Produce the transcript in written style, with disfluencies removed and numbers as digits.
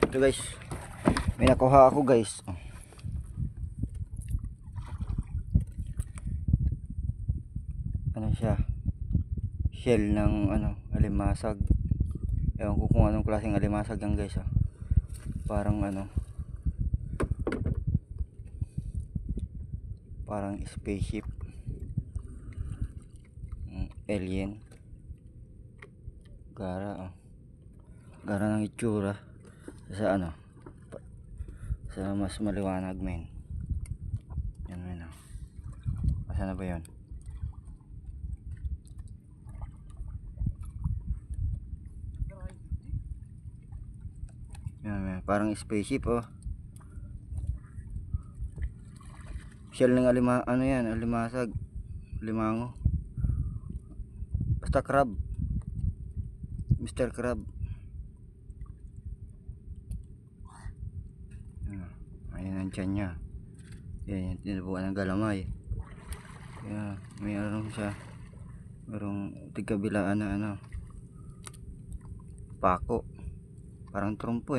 Ito guys, may nakuha ako guys. Ano siya, shell ng alimasag. Ewan ko kung anong klaseng alimasag yan guys. Parang parang spaceship, alien, gara ng itsura sa sa mas maliwanag men. Yan men. Asa na ba yun? Yan men, parang spaceship shell ng alimasag, limango, basta crab, Mr. Crab. Ayan ang tiyan nya. Yan yung tinubuan ng galamay. Yan, mayroon siya, mayroong tigkabilaan na pako, parang trompo